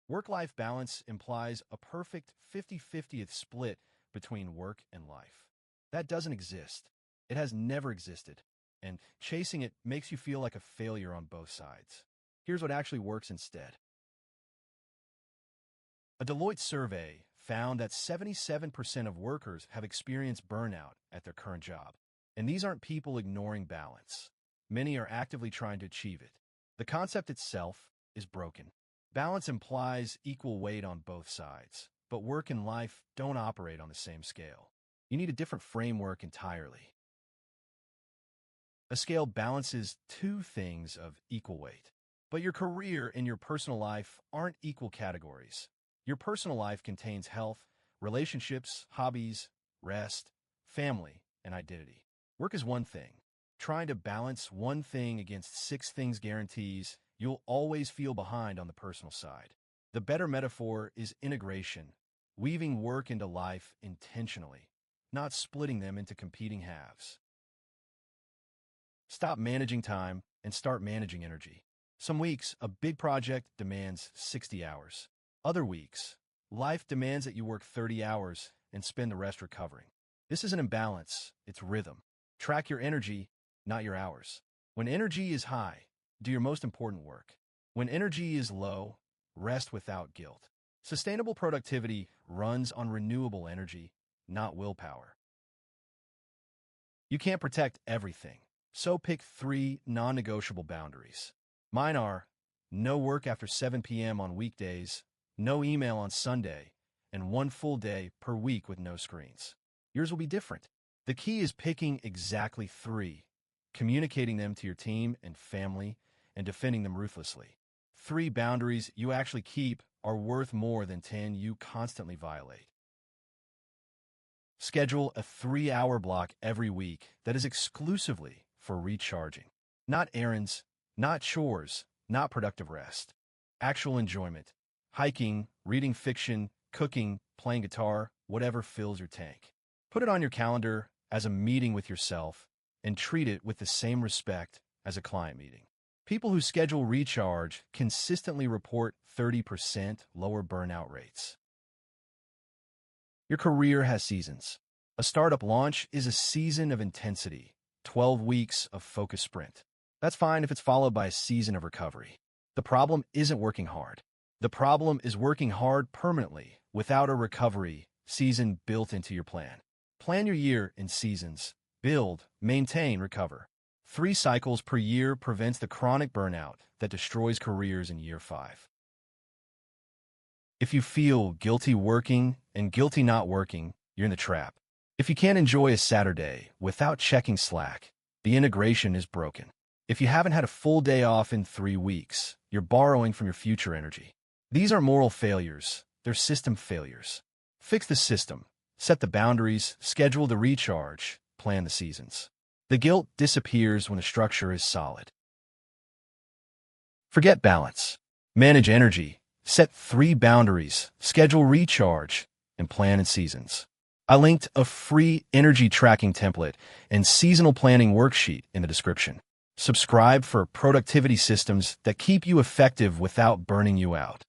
Work-life balance implies a perfect 50-50th split between work and life. That doesn't exist. It has never existed. And chasing it makes you feel like a failure on both sides. Here's what actually works instead. A Deloitte survey found that 77% of workers have experienced burnout at their current job. And these aren't people ignoring balance. Many are actively trying to achieve it. The concept itself is broken. Balance implies equal weight on both sides, but work and life don't operate on the same scale. You need a different framework entirely. A scale balances two things of equal weight, but your career and your personal life aren't equal categories. Your personal life contains health, relationships, hobbies, rest, family, and identity. Work is one thing. Trying to balance one thing against six things guarantees you'll always feel behind on the personal side. The better metaphor is integration, weaving work into life intentionally, not splitting them into competing halves. Stop managing time and start managing energy. Some weeks, a big project demands 60 hours. Other weeks, life demands that you work 30 hours and spend the rest recovering. This is an imbalance, it's rhythm. Track your energy, not your hours. When energy is high, do your most important work. When energy is low, rest without guilt. Sustainable productivity runs on renewable energy, not willpower. You can't protect everything, so pick 3 non-negotiable boundaries. Mine are no work after 7 p.m. on weekdays, no email on Sunday, and 1 full day per week with no screens. Yours will be different. The key is picking exactly 3, communicating them to your team and family, and defending them ruthlessly. 3 boundaries you actually keep are worth more than 10 you constantly violate. Schedule a 3-hour block every week that is exclusively for recharging. Not errands, not chores, not productive rest. Actual enjoyment. Hiking, reading fiction, cooking, playing guitar, whatever fills your tank. Put it on your calendar as a meeting with yourself and treat it with the same respect as a client meeting. People who schedule recharge consistently report 30% lower burnout rates. Your career has seasons. A startup launch is a season of intensity, 12 weeks of focused sprint. That's fine if it's followed by a season of recovery. The problem isn't working hard. The problem is working hard permanently without a recovery season built into your plan. Plan your year in seasons. Build, maintain, recover. 3 cycles per year prevents the chronic burnout that destroys careers in year 5. If you feel guilty working and guilty not working, you're in the trap. If you can't enjoy a Saturday without checking Slack, the integration is broken. If you haven't had a full day off in 3 weeks, you're borrowing from your future energy. These are moral failures. They're system failures. Fix the system. Set the boundaries. Schedule the recharge. Plan the seasons. The guilt disappears when the structure is solid. Forget balance. Manage energy. Set 3 boundaries. Schedule recharge. And plan in seasons. I linked a free energy tracking template and seasonal planning worksheet in the description. Subscribe for productivity systems that keep you effective without burning you out.